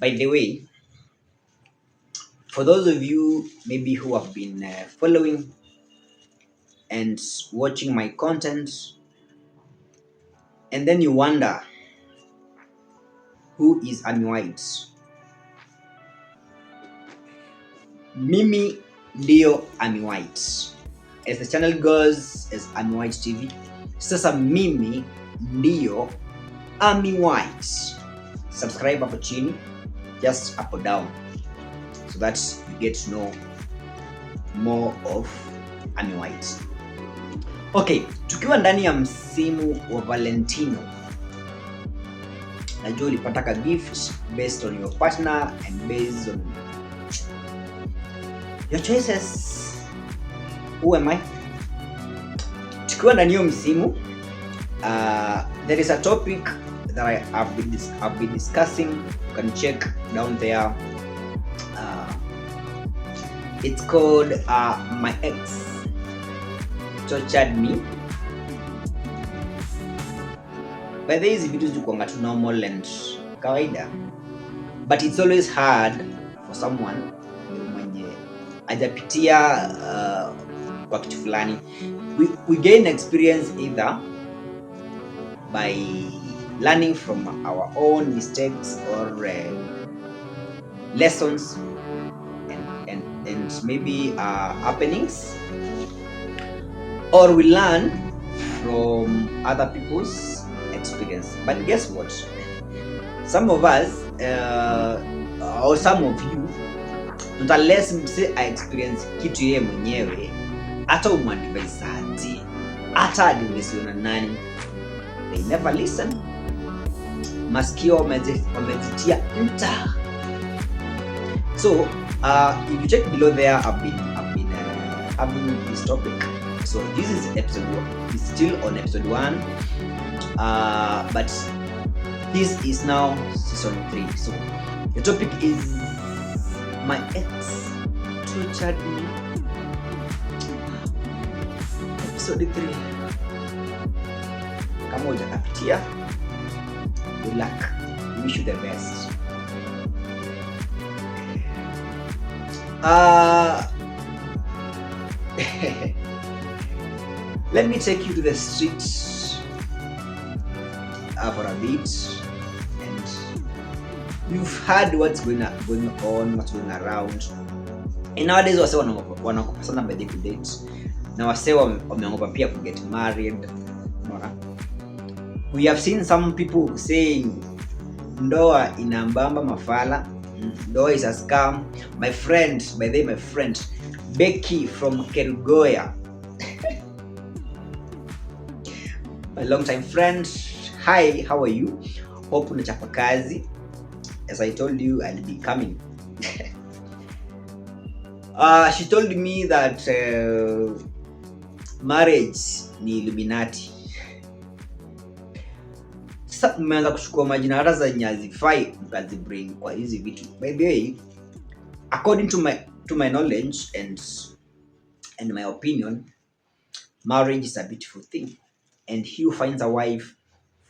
By the way, for those of you maybe who have been following and watching my content, and then you wonder who is Amy White, mimi ndio Amy White. As the channel goes as Amy White TV, sasa mimi ndio Amy White. Subscribe hapo chini, just up or down, so that you get to know more of Amy White. Okay, tukiwa ndani ya msimu wa Valentino, najua ulipata ka gift based on your partner and based on your choices. Who am I? Tukiwa ndani ya msimu, there is a topic that I've been discussing. You can check down there. It's called My Ex Tortured Me. By the way, hizi vitu zikuanga tu normal and kawaida, but it's always hard for someone mwenye hajapitia kwa kitu fulani. We gain experience either by learning from our own mistakes or lessons and maybe happenings, or we learn from other people's experience. But guess what? Some of us or some of you, not unless mse I experience kitu yeye mwenyewe, hata umadvise aje, hata advise na nani, they never listen. Masikio wamezitia nta. So if you check below there, I've been having this topic. So this is episode 1. It's still on episode 1, but this is now season 3. So the topic is My Ex Tortured Me, episode 3. Kama hujakapitia, good luck. Wish you the best. Let me take you to the streets for a bit, and you've heard what's going on, what's going around. And nowadays wase wanaogopa sana by the date, na wase wameogopa pia ku get married. We have seen some people saying ndoa inambamba mafala, ndoa is a scam. My friend Becky from Kerugoya, my long time friend, hi, how are you? Hope unachapa kazi. As I told you, I'll be coming. She told me that marriage ni Illuminati. Sasa mmeanza kuchukua majina hata za nyazifai mkazi bring kwa hizi vitu. By the way, according to my knowledge and my opinion, marriage is a beautiful thing, and he who finds a wife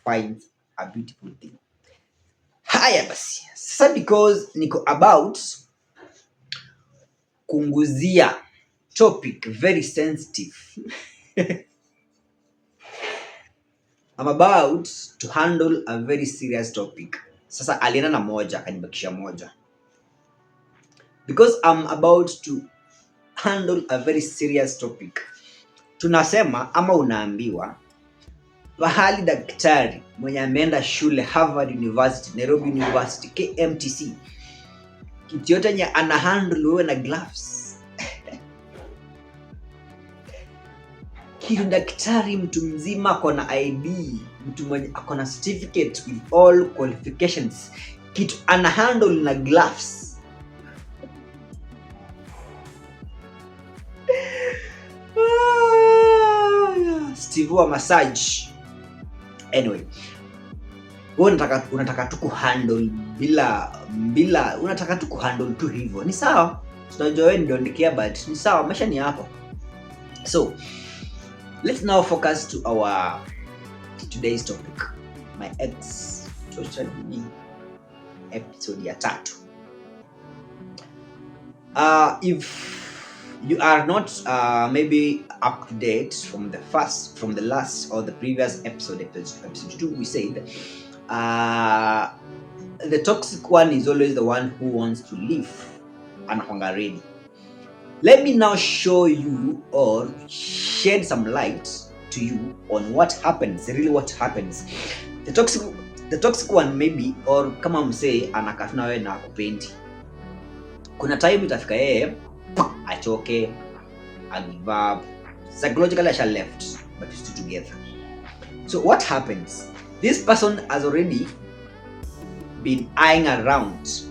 finds a beautiful thing. Haya basi, sasa because niko about kunguzia topic very sensitive. I'm about to handle a very serious topic. Sasa alienda na moja akanibakisha moja, because I'm about to handle a very serious topic. Tunasema ama unaambiwa pahali daktari mwenye ameenda shule Harvard University, Nairobi University, KMTC, kitu yote nye ana handle wewe na gloves. Kitu daktari mtu mzima akona ID, mtu mwenye akona certificate with all qualifications, kitu ana handle na gloves. Steve wa massage. Anyway, wewe unataka tu kuhandle bila unataka tu kuhandle tu hivyo. Ni sawa. Tunajua wewe ndio ndikia, but ni sawa, maisha ni hapo. So, let's now focus to our today's topic. My ex tortured me. episode ya 3. If you are not maybe up to date from the last or the previous episode 2, we said the toxic one is always the one who wants to leave anakwanga ready. Let me now show you or shed some light to you on what happens, what happens. The toxic one maybe, or kama msee anakatuna wewe na kupendi, kuna time itafika yeye achoke, I give up, psychologically I shall left, but we're still together. So what happens? This person has already been eyeing around,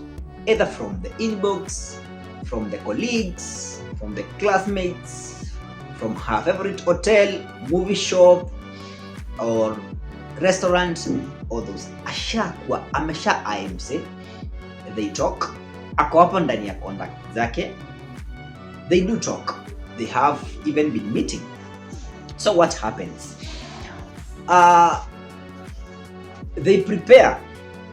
either from the inbox, from the colleagues, from the classmates, from her favorite hotel, movie shop, or restaurant, all those. Amesha aimse, they talk, ako hapo ndani ya contact zake, they do talk, they have even been meeting. So what happens? They prepare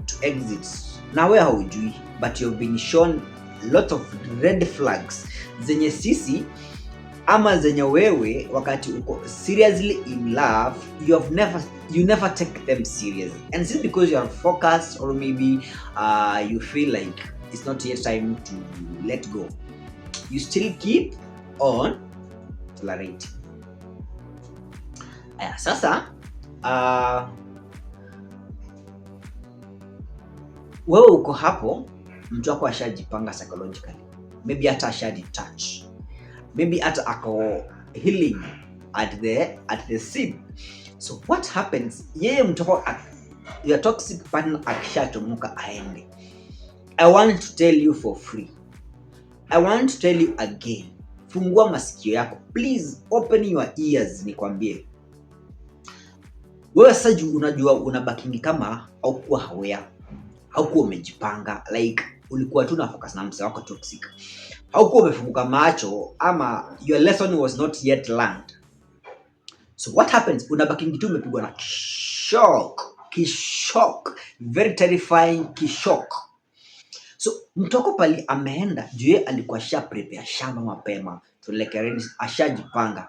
to exit. Na wewe haujui, but you've been shown lot of red flags zenye sisi ama zenye wewe wakati uko seriously in love, you never take them seriously, and this is because you are focused, or maybe you feel like it's not yet time to let go. You still keep on tolerating. Sasa wewe uko hapo, mtu wako ashajipanga psychologically, maybe hata ashadetouch, maybe hata ako healing at the scene. So what happens? Yeye mtu wako, your toxic partner akishatomuka aende, I want to tell you for free, I want to tell you again, fungua masikio yako, please open your ears, nikwambie. Wewe sasa unajua unabakingi kama haukuwa aware, haukuwa umejipanga, like ulikuwa tu na focus na mse wako toxic, haukuwa umefunguka macho, ama your lesson was not yet learned. So what happens? Unabakingi tu umepigwa na kishock, very terrifying kishock. So mtoko pali ameenda, juu alikuwa prepare shamba mapema, to like arrange, ashajipanga.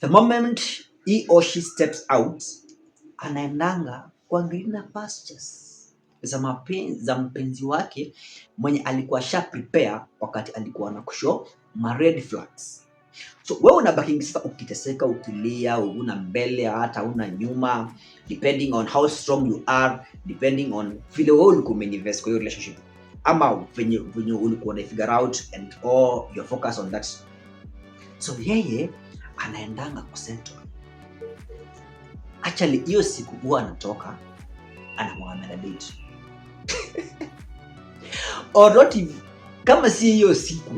The moment he or she steps out, anaendanga kwa greener pastures za mpenzi wake mwenye alikuwa prepare wakati alikuwa na kushow ma red flags. So wewe unabaki sasa ukiteseka, ukilia, una mbele hata una nyuma, depending on how strong you are, depending on vile wewe ulikuwa umeinvest kwa hiyo relationship, ama venye ulikuwa na figure out and all your focus on that. So yeye anaendanga kusettle. Actually hiyo siku huwa anatoka anamwambia date or not even, kama si hiyo siku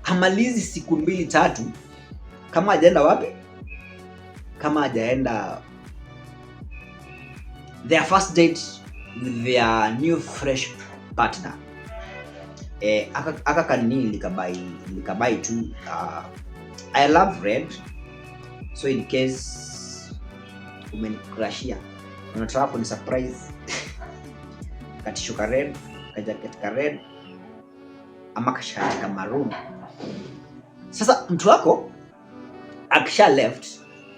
hamalizi siku 2-3 kama hajaenda wapi, kama hajaenda their first date with their new fresh partner. Aka kanini likabai tu I love red, so in case umenicrashia unataka kuni surprise katishuka red, kajacket ka red, ama kashati ka maroon. Sasa mtu wako akisha left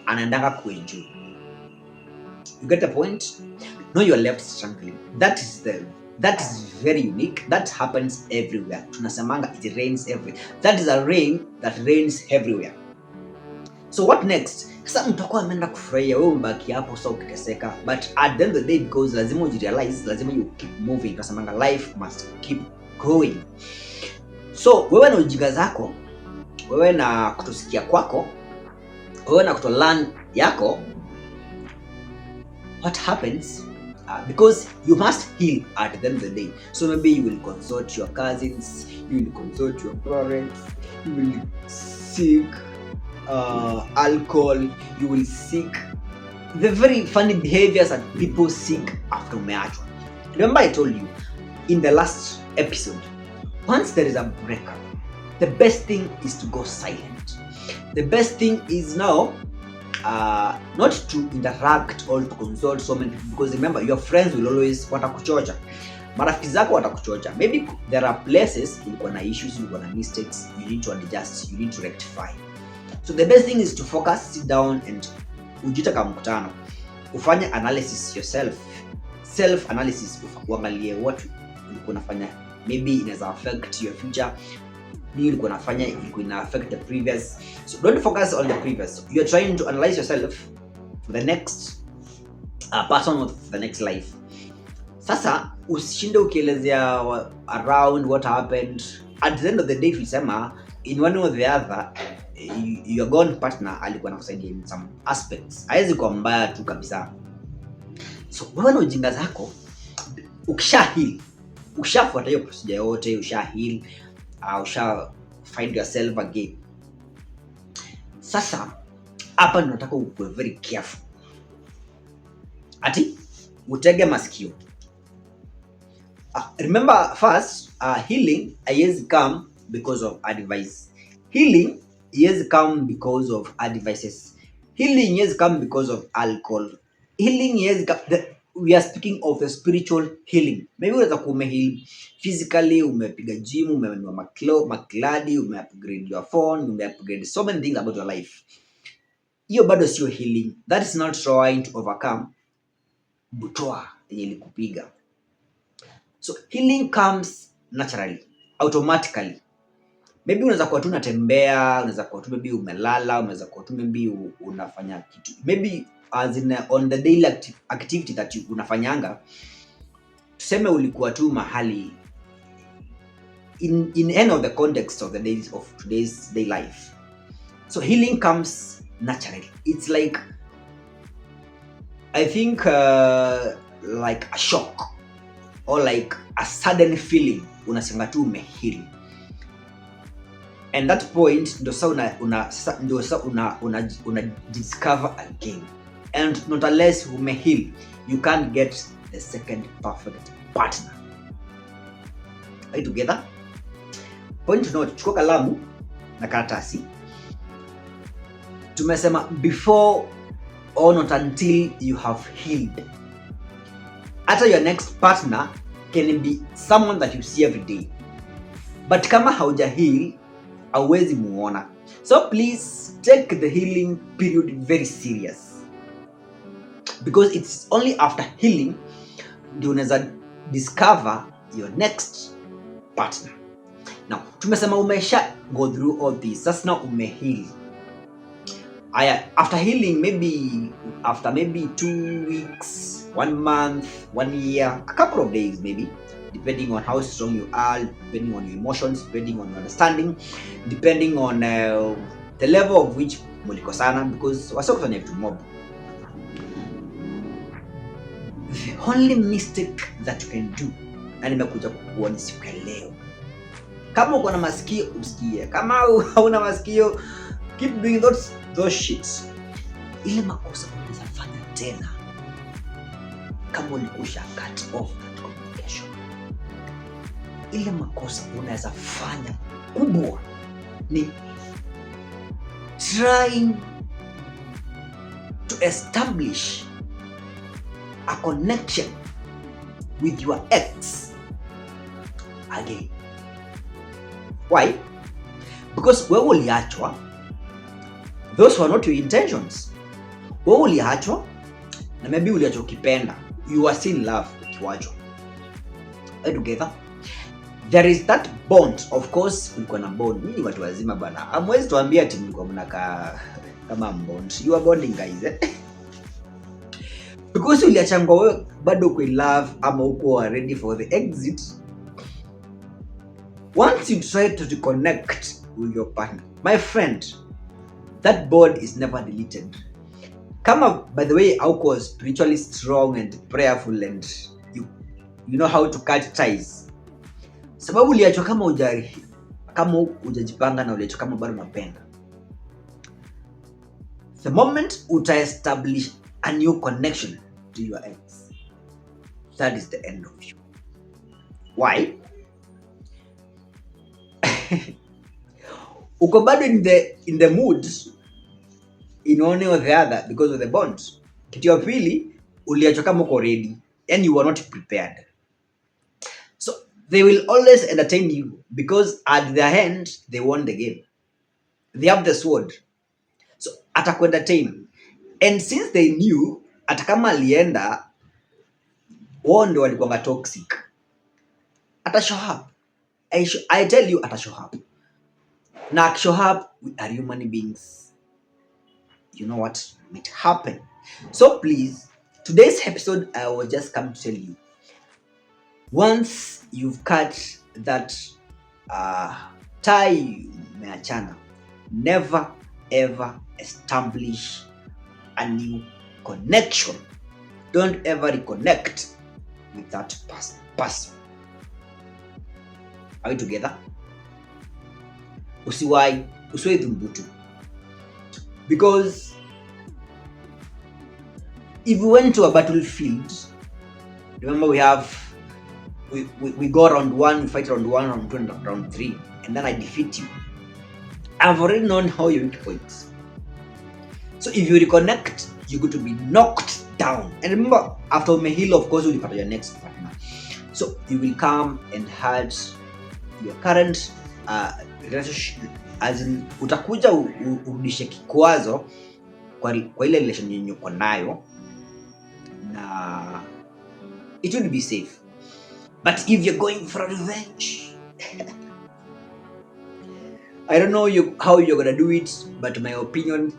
anaendanga kuenjoy. You get the point? No, you're left struggling. That is very unique. That happens everywhere. Tunasemanga it rains everywhere. That is a rain that rains everywhere. So what next? Sasa mtu wako ameenda kufurahia, wewe mbaki hapo sasa ukiteseka, but at the end of the day, because lazima ujirealize, lazima you keep moving. Tunasemanga life must keep going. So wewe na ujinga zako, wewe na kutosikia kwako, wewe na kutolearn yako, what happens? Because you must heal at the end of the day. So maybe you will consult your cousins, you will consult your parents, you will seek alcohol, you will seek the very funny behaviors that people seek after umeachwa. Remember I told you in the last episode, once there is a breakup, the best thing is to go silent. The best thing is now not to interact or to consult so many people, because remember your friends will always watakuchocha, marafiki zako watakuchocha. Maybe there are places ulikuwa na issues, ulikuwa na mistakes, you need to adjust, you need to rectify. So the best thing is to focus, sit down and ujite kama mkutano, ufanye analysis yourself, self analysis, uangalie what ulikuwa unafanya maybe inaweza affect your future, nini ulikuwa unafanya ilikuwa ina affect the previous. So don't focus on the previous, you're trying to analyze yourself for the next person of the next life. Sasa usishinde ukielezea around what happened. At the end of the day, tulisema in one or the other your gone partner alikuwa anakusaidia in some aspects, haiwezi kuwa mbaya tu kabisa. So wewe na ujinga zako, ukisha heal, ukishafuata hiyo procedure yote, usha heal, usha find yourself again. Sasa hapa ninataka uwe very careful. Ati utege masikio. Remember first, healing haiwezi come because of advice. Healing haiwezi come because of advices. Healing haiwezi come because of alcohol. Healing haiwezi come, we are speaking of the spiritual healing. Maybe unaweza kuwa umeheal physically, umepiga gym, umenunua makladi, umeupgrade your phone, umeupgrade so many things about your life. Hiyo bado sio healing. That is not trying to overcome butwa yenye ilikupiga. So healing comes naturally, automatically. Maybe unaweza kuwa tu unatembea, unaweza kuwa tu maybe umelala, unaweza kuwa tu maybe unafanya kitu, maybe as in on the daily activity that you unafanyanga. Tuseme ulikuwa tu mahali in any of the context of the days of today's day life. So healing comes naturally. It's like, I think like a shock or like a sudden feeling, unasema tu umeheal. And that point ndio sasa una discover again. And not unless umeheal, you can't get the second perfect partner. Are you together? Point note, chukua kalamu na karatasi. Tumesema before or not until you have healed. Hata your next partner can be someone that you see every day. But kama hauja heal, hauwezi muona. So please take the healing period very serious. Because it's only after healing ndio unaweza discover your next partner. Now, tumesema umesha go through all this. Sasa now umeheal. After healing, maybe after maybe 2 weeks, 1 month, 1 year, a couple of days maybe, depending on how strong you are, depending on your emotions, depending on your understanding, depending on the level of which mulikosana, because wasokufanya vitu mob. The only mistake that you can do, na nimekuja kukuona siku ya leo, kama uko na masikio usikie, kama hauna masikio keep doing those shits. Ile makosa unaweza fanya tena kama ulikusha cut off that communication. Ile makosa unaweza fanya kubwa ni trying to establish a connection with your ex again. Why? Because wewe uliachwa, those were not your intentions. Wewe uliachwa na maybe uliachwa ukipenda, you are still in love ukiachwa. Are you together? There is that bond. Of course ulikuwa na bond. Nyinyi watu wazima bana, hamwezi tuambia ati mlikuwa mnakaa kama bond. You are bonding guys. Because uliachangwa wewe bado uko in love ama uko ready for the exit. Once you try to reconnect with your partner, my friend, that bond is never deleted. Kama by the way hauko spiritually strong and prayerful and you know how to cut ties, sababu uliachwa kama hujajipanga na uliachwa kama bado unapenda, the moment uta establish a new connection to your ex, that is the end of you. Why? Uko bado in the mood in one way or the other because of the bond. Kitu ya pili, uliachwa kama uko ready, and you were not prepared. So they will always entertain you because at their end they won the game. They have the sword. So atakuentertain. And since they knew hata kama alienda wao ndio walikuwa toxic, ata show up. I tell you, ata show up. Na show up, we are human beings. You know what might happen. So please, today's episode, I will just come to tell you, once you've cut that tie umeachana, never ever establish a new connection. Don't ever reconnect with that person. Are we together? Usiwai dhumbutu. Because if we went to a battlefield, remember we go round 1, we fight round 1, round 2, and round 3, and then I defeat you. I've already known how your weak points. So if you reconnect, you're going to be knocked down. And remember, after me heal, of course, you'll be your next partner. So you will come and hurt your current relationship, as in utakuja urudishe kikwazo kwa ile relation yenye uko nayo, na it will be safe. But if you're going for a revenge, I don't know how you're gonna do it, but my opinion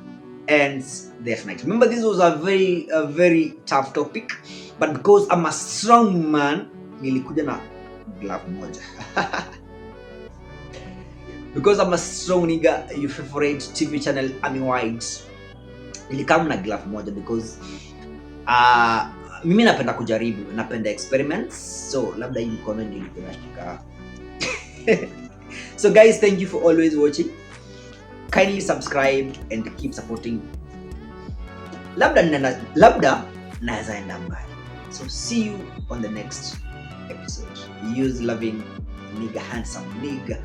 ends there tonight. Remember, this was a very tough topic, but because I'm a strong man, nilikuja na glove moja. Because I'm a strong nigga, your favorite TV channel Ami White, nilikam na glove moja because mimi napenda kujaribu, napenda experiments, so labda hii mkono ndio ilikuwa nashika. So guys, thank you for always watching. Kindly subscribe and keep supporting. Labda naweza enda mbali. So see you on the next episode. Use loving nigga, handsome nigga.